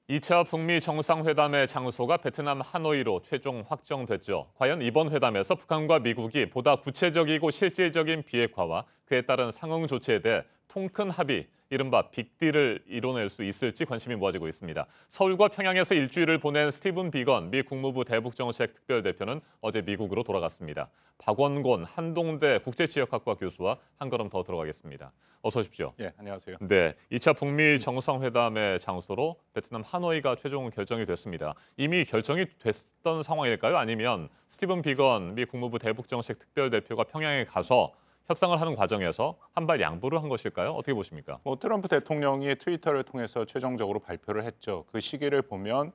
2차 북미 정상회담의 장소가 베트남 하노이로 최종 확정됐죠. 과연 이번 회담에서 북한과 미국이 보다 구체적이고 실질적인 비핵화와 그에 따른 상응 조치에 대해 통큰 합의, 이른바 빅딜을 이뤄낼 수 있을지 관심이 모아지고 있습니다. 서울과 평양에서 일주일을 보낸 스티븐 비건 미 국무부 대북정책 특별대표는 어제 미국으로 돌아갔습니다. 박원곤 한동대 국제지역학과 교수와 한 걸음 더 들어가겠습니다. 어서 오십시오. 예, 안녕하세요. 네, 2차 북미 정상회담의 장소로 베트남 하노이가 최종 결정이 됐습니다. 이미 결정이 됐던 상황일까요? 아니면 스티븐 비건 미 국무부 대북정책 특별대표가 평양에 가서 협상을 하는 과정에서 한 발 양보를 한 것일까요? 어떻게 보십니까? 트럼프 대통령이 트위터를 통해서 최종적으로 발표를 했죠. 그 시기를 보면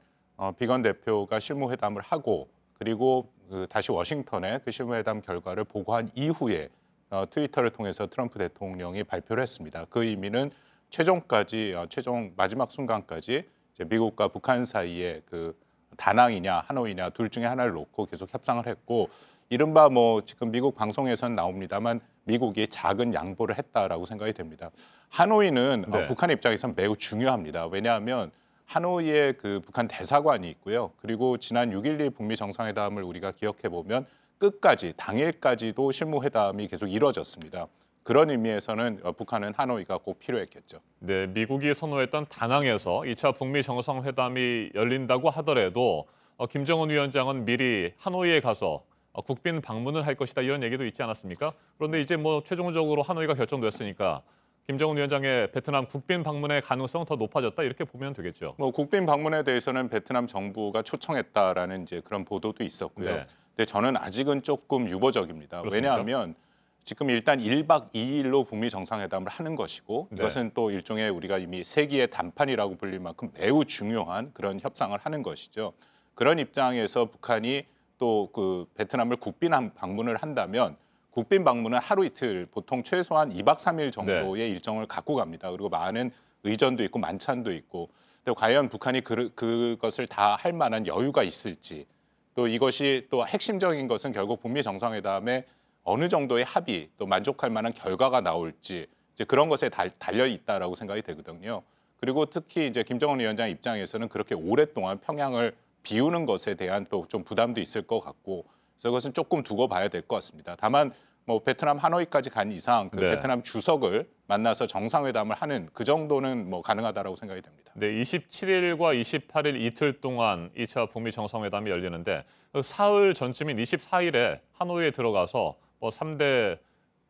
비건 대표가 실무회담을 하고 그리고 다시 워싱턴에 그 실무회담 결과를 보고한 이후에 트위터를 통해서 트럼프 대통령이 발표를 했습니다. 그 의미는 최종까지 최종 마지막 순간까지 이제 미국과 북한 사이에 그 다낭이냐 하노이냐 둘 중에 하나를 놓고 계속 협상을 했고 이른바 지금 미국 방송에서는 나옵니다만 미국이 작은 양보를 했다라고 생각이 됩니다. 하노이는 네. 북한 입장에서는 매우 중요합니다. 왜냐하면 하노이에 그 북한 대사관이 있고요. 그리고 지난 6.12 북미 정상회담을 우리가 기억해 보면 끝까지 당일까지도 실무회담이 계속 이뤄졌습니다. 그런 의미에서는 북한은 하노이가 꼭 필요했겠죠. 네, 미국이 선호했던 다낭에서 2차 북미 정상회담이 열린다고 하더라도 김정은 위원장은 미리 하노이에 가서 국빈 방문을 할 것이다 이런 얘기도 있지 않았습니까? 그런데 이제 최종적으로 하노이가 결정됐으니까 김정은 위원장의 베트남 국빈 방문의 가능성은 더 높아졌다 이렇게 보면 되겠죠. 국빈 방문에 대해서는 베트남 정부가 초청했다라는 이제 그런 보도도 있었고요. 네. 근데 저는 아직은 조금 유보적입니다. 그렇습니까? 왜냐하면 지금 일단 1박 2일로 북미 정상회담을 하는 것이고 네. 이것은 또 일종의 우리가 이미 세기의 단판이라고 불릴 만큼 매우 중요한 그런 협상을 하는 것이죠. 그런 입장에서 북한이 또 그 베트남을 국빈 방문을 한다면 국빈 방문은 하루 이틀 보통 최소한 2박 3일 정도의 일정을 갖고 갑니다. 그리고 많은 의전도 있고 만찬도 있고 또 과연 북한이 그것을 다 할 만한 여유가 있을지 또 이것이 또 핵심적인 것은 결국 북미 정상회담에 어느 정도의 합의 또 만족할 만한 결과가 나올지 이제 그런 것에 달려 있다라고 생각이 되거든요. 그리고 특히 이제 김정은 위원장 입장에서는 그렇게 오랫동안 평양을 비우는 것에 대한 또 좀 부담도 있을 것 같고 그래서 그것은 조금 두고 봐야 될 것 같습니다. 다만 베트남 하노이까지 간 이상 그 네. 베트남 주석을 만나서 정상회담을 하는 그 정도는 가능하다라고 생각이 됩니다. 네, 27일과 28일 이틀 동안 2차 북미 정상회담이 열리는데 사흘 전쯤인 24일에 하노이에 들어가서 3대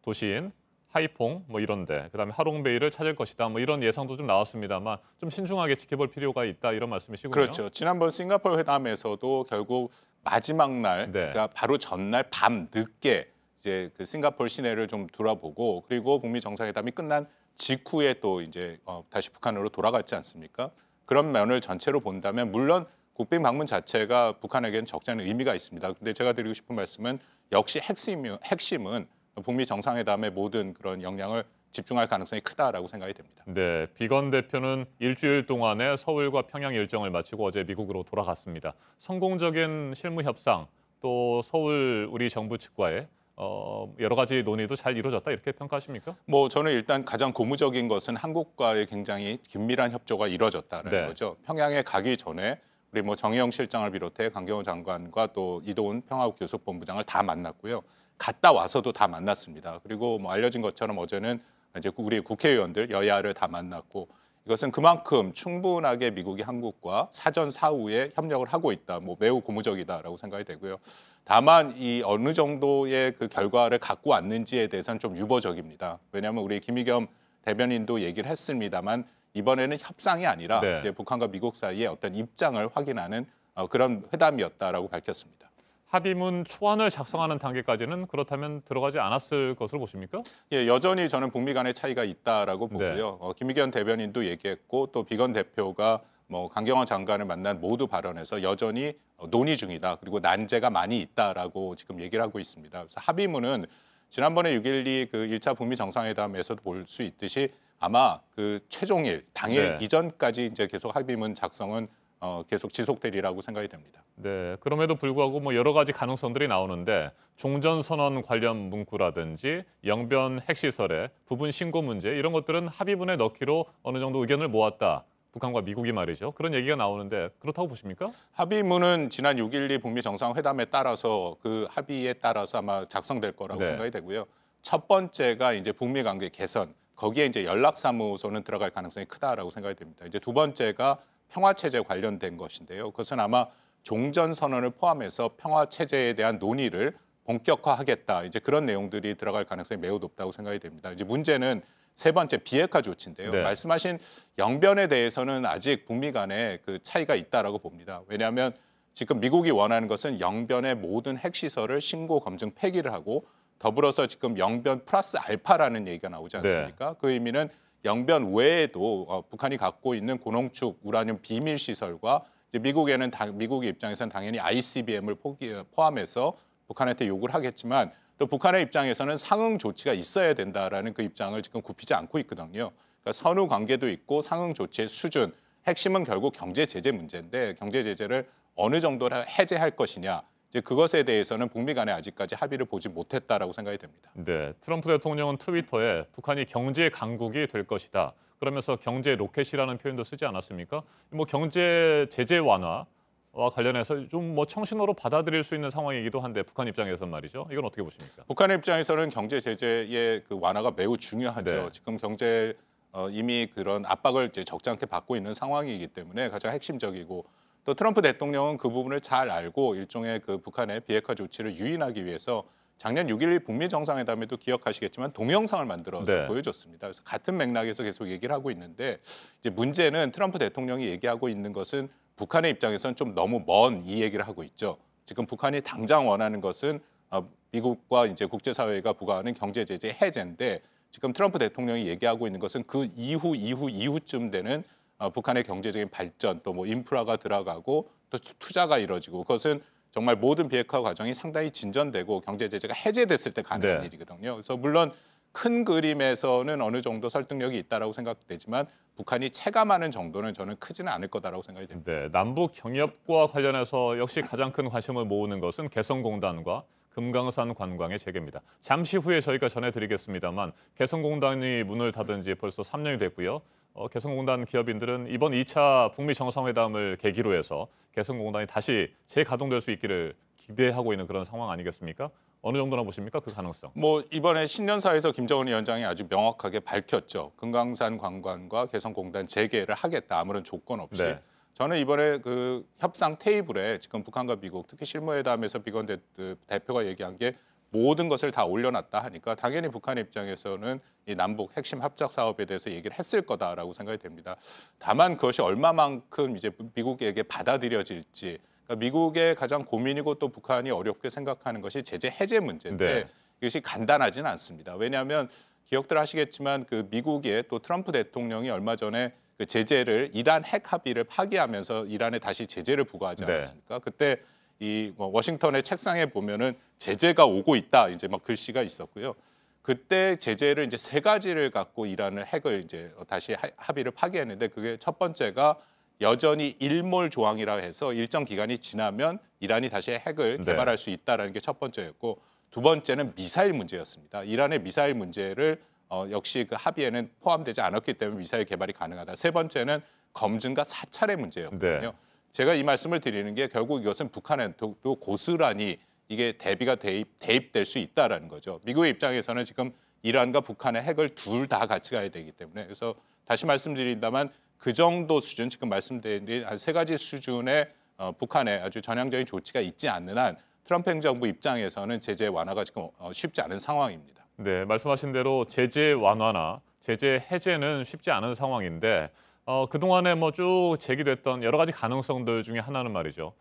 도시인 하이퐁 이런데 그다음에 하롱베이를 찾을 것이다 이런 예상도 좀 나왔습니다만 좀 신중하게 지켜볼 필요가 있다 이런 말씀이시군요. 그렇죠. 지난번 싱가포르 회담에서도 결국 마지막 날, 네. 그러니까 바로 전날 밤 늦게 이제 그 싱가포르 시내를 좀 돌아보고 그리고 북미 정상회담이 끝난 직후에 또 이제 다시 북한으로 돌아갔지 않습니까? 그런 면을 전체로 본다면 물론 국빈 방문 자체가 북한에게는 적지 않은 의미가 있습니다. 근데 제가 드리고 싶은 말씀은 역시 핵심은 북미 정상회담의 모든 그런 영향을 집중할 가능성이 크다라고 생각이 됩니다. 네, 비건 대표는 일주일 동안의 서울과 평양 일정을 마치고 어제 미국으로 돌아갔습니다. 성공적인 실무 협상 또 서울 우리 정부 측과의 여러 가지 논의도 잘 이루어졌다 이렇게 평가하십니까? 저는 일단 가장 고무적인 것은 한국과의 굉장히 긴밀한 협조가 이루어졌다는 네. 거죠. 평양에 가기 전에 우리 정의용 실장을 비롯해 강경호 장관과 또 이도훈 평화교섭본부장을 다 만났고요. 갔다 와서도 다 만났습니다. 그리고 알려진 것처럼 어제는 이제 우리 국회의원들 여야를 다 만났고 이것은 그만큼 충분하게 미국이 한국과 사전 사후에 협력을 하고 있다. 매우 고무적이다라고 생각이 되고요. 다만 이 어느 정도의 그 결과를 갖고 왔는지에 대해서는 좀 유보적입니다. 왜냐하면 우리 김의겸 대변인도 얘기를 했습니다만 이번에는 협상이 아니라 네. 이제 북한과 미국 사이의 어떤 입장을 확인하는 그런 회담이었다라고 밝혔습니다. 합의문 초안을 작성하는 단계까지는 그렇다면 들어가지 않았을 것으로 보십니까? 예, 여전히 저는 북미 간의 차이가 있다라고 보고요. 네. 김의겸 대변인도 얘기했고 또 비건 대표가 강경화 장관을 만난 모두 발언에서 여전히 논의 중이다. 그리고 난제가 많이 있다라고 지금 얘기를 하고 있습니다. 그래서 합의문은 지난번에 6.12 그 1차 북미 정상회담에서도 볼 수 있듯이 아마 그 최종일 당일 네. 이전까지 이제 계속 합의문 작성은 계속 지속되리라고 생각이 됩니다. 네, 그럼에도 불구하고 여러 가지 가능성들이 나오는데 종전선언 관련 문구라든지 영변 핵시설의 부분 신고 문제 이런 것들은 합의문에 넣기로 어느 정도 의견을 모았다. 북한과 미국이 말이죠. 그런 얘기가 나오는데 그렇다고 보십니까? 합의문은 지난 6.12 북미 정상회담에 따라서 그 합의에 따라서 아마 작성될 거라고 네. 생각이 되고요. 첫 번째가 이제 북미 관계 개선, 거기에 이제 연락사무소는 들어갈 가능성이 크다라고 생각이 됩니다. 이제 두 번째가 평화체제 관련된 것인데요. 그것은 아마 종전선언을 포함해서 평화체제에 대한 논의를 본격화하겠다. 이제 그런 내용들이 들어갈 가능성이 매우 높다고 생각이 됩니다. 이제 문제는 세 번째 비핵화 조치인데요. 네. 말씀하신 영변에 대해서는 아직 북미 간에 그 차이가 있다라고 봅니다. 왜냐하면 지금 미국이 원하는 것은 영변의 모든 핵시설을 신고 검증 폐기를 하고 더불어서 지금 영변 플러스 알파라는 얘기가 나오지 않습니까? 그 의미는 영변 외에도 북한이 갖고 있는 고농축 우라늄 비밀 시설과 이제 미국의 입장에서는 당연히 ICBM을 포함해서 북한한테 요구를 하겠지만 또 북한의 입장에서는 상응 조치가 있어야 된다라는 그 입장을 지금 굽히지 않고 있거든요. 그러니까 선후 관계도 있고 상응 조치의 수준, 핵심은 결국 경제 제재 문제인데 경제 제재를 어느 정도로 해제할 것이냐. 이제 그것에 대해서는 북미 간에 아직까지 합의를 보지 못했다라고 생각이 됩니다. 네, 트럼프 대통령은 트위터에 북한이 경제 강국이 될 것이다. 그러면서 경제 로켓이라는 표현도 쓰지 않았습니까? 뭐 경제 제재 완화와 관련해서 좀 뭐 청신호로 받아들일 수 있는 상황이기도 한데 북한 입장에서는 말이죠. 이건 어떻게 보십니까? 북한의 입장에서는 경제 제재의 그 완화가 매우 중요하죠. 네. 지금 경제 이미 그런 압박을 이제 적잖게 받고 있는 상황이기 때문에 가장 핵심적이고 또 트럼프 대통령은 그 부분을 잘 알고 일종의 그 북한의 비핵화 조치를 유인하기 위해서 작년 6.12 북미 정상회담에도 기억하시겠지만 동영상을 만들어서 네. 보여줬습니다. 그래서 같은 맥락에서 계속 얘기를 하고 있는데 이제 문제는 트럼프 대통령이 얘기하고 있는 것은 북한의 입장에서는 좀 너무 먼 이 얘기를 하고 있죠. 지금 북한이 당장 원하는 것은 미국과 이제 국제사회가 부과하는 경제 제재 해제인데 지금 트럼프 대통령이 얘기하고 있는 것은 그 이후쯤 되는 북한의 경제적인 발전 또 뭐 인프라가 들어가고 또 투자가 이루어지고 그것은 정말 모든 비핵화 과정이 상당히 진전되고 경제 제재가 해제됐을 때 가능한 네. 일이거든요. 그래서 물론 큰 그림에서는 어느 정도 설득력이 있다라고 생각되지만 북한이 체감하는 정도는 저는 크지는 않을 거다라고 생각이 됩니다. 네, 남북 경협과 관련해서 역시 가장 큰 관심을 모으는 것은 개성공단과 금강산 관광의 재개입니다. 잠시 후에 저희가 전해드리겠습니다만 개성공단이 문을 닫은 지 벌써 3년이 됐고요. 개성공단 기업인들은 이번 2차 북미 정상회담을 계기로 해서 개성공단이 다시 재가동될 수 있기를 기대하고 있는 그런 상황 아니겠습니까? 어느 정도나 보십니까? 그 가능성. 뭐 이번에 신년사에서 김정은 위원장이 아주 명확하게 밝혔죠. 금강산 관광과 개성공단 재개를 하겠다. 아무런 조건 없이. 네. 저는 이번에 그 협상 테이블에 지금 북한과 미국 특히 실무회담에서 비건 대표가 얘기한 게 모든 것을 다 올려놨다 하니까 당연히 북한의 입장에서는 이 남북 핵심 합작 사업에 대해서 얘기를 했을 거다라고 생각이 됩니다. 다만 그것이 얼마만큼 이제 미국에게 받아들여질지 그러니까 미국의 가장 고민이고 또 북한이 어렵게 생각하는 것이 제재 해제 문제인데 네. 이것이 간단하지는 않습니다. 왜냐하면 기억들 하시겠지만 그 미국의 또 트럼프 대통령이 얼마 전에 그 제재를 이란 핵 합의를 파기하면서 이란에 다시 제재를 부과하지 네. 않았습니까? 그때 이 뭐 워싱턴의 책상에 보면은 제재가 오고 있다 이제 막 글씨가 있었고요. 그때 제재를 이제 세 가지를 갖고 이란을 핵을 이제 다시 합의를 파기했는데 그게 첫 번째가 여전히 일몰 조항이라 해서 일정 기간이 지나면 이란이 다시 핵을 네. 개발할 수 있다라는 게 첫 번째였고 두 번째는 미사일 문제였습니다. 이란의 미사일 문제를 역시 그 합의에는 포함되지 않았기 때문에 미사일 개발이 가능하다. 세 번째는 검증과 사찰의 문제였거든요. 네. 제가 이 말씀을 드리는 게 결국 이것은 북한에도 고스란히 이게 대입될 수 있다라는 거죠. 미국의 입장에서는 지금 이란과 북한의 핵을 둘 다 같이 가야 되기 때문에 그래서 다시 말씀드린다면 그 정도 수준 지금 말씀드린 한 세 가지 수준의 북한의 아주 전향적인 조치가 있지 않는 한 트럼프 행정부 입장에서는 제재 완화가 지금 쉽지 않은 상황입니다. 네, 말씀하신 대로 제재 완화나 제재 해제는 쉽지 않은 상황인데 그동안에 뭐 쭉 제기됐던 여러 가지 가능성들 중에 하나는 말이죠.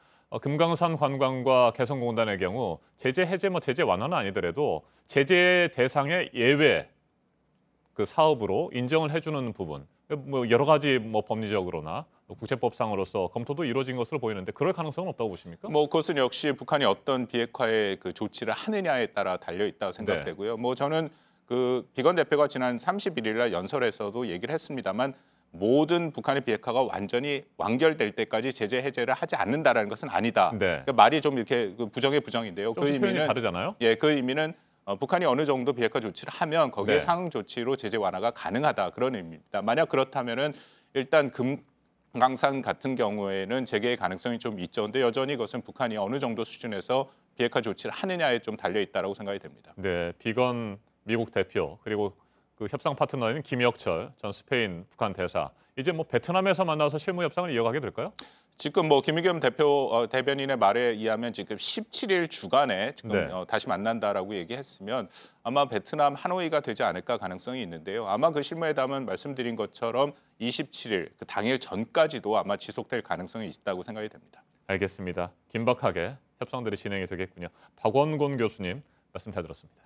금강산 관광과 개성공단의 경우 제재 해제 제재 완화는 아니더라도 제재 대상의 예외 그 사업으로 인정을 해주는 부분 뭐 여러 가지 뭐 법리적으로나 국제법상으로서 검토도 이루어진 것으로 보이는데 그럴 가능성은 없다고 보십니까? 뭐 그것은 역시 북한이 어떤 비핵화의 그 조치를 하느냐에 따라 달려 있다고 생각되고요. 뭐 저는 그 비건 대표가 지난 31일 날 연설에서도 얘기를 했습니다만 모든 북한의 비핵화가 완전히 완결될 때까지 제재 해제를 하지 않는다라는 것은 아니다. 네. 그러니까 말이 좀 이렇게 부정의 부정인데요. 그 좀 표현이 의미는 다르잖아요. 예, 그 의미는 북한이 어느 정도 비핵화 조치를 하면 거기에 네. 상응 조치로 제재 완화가 가능하다 그런 의미입니다. 만약 그렇다면은 일단 항상 같은 경우에는 재개의 가능성이 좀 있죠. 근데 여전히 그것은 북한이 어느 정도 수준에서 비핵화 조치를 하느냐에 좀 달려 있다라고 생각이 됩니다. 네, 비건 미국 대표 그리고 그 협상 파트너인 김혁철 전 스페인 북한 대사 이제 뭐 베트남에서 만나서 실무 협상을 이어가게 될까요? 지금 뭐 김의겸 대변인의 말에 의하면 지금 17일 주간에 지금 네. 다시 만난다라고 얘기했으면 아마 베트남 하노이가 되지 않을까 가능성이 있는데요. 아마 그 실무회담은 말씀드린 것처럼 27일 그 당일 전까지도 아마 지속될 가능성이 있다고 생각이 됩니다. 알겠습니다. 긴박하게 협상들이 진행이 되겠군요. 박원곤 교수님 말씀 잘 들었습니다.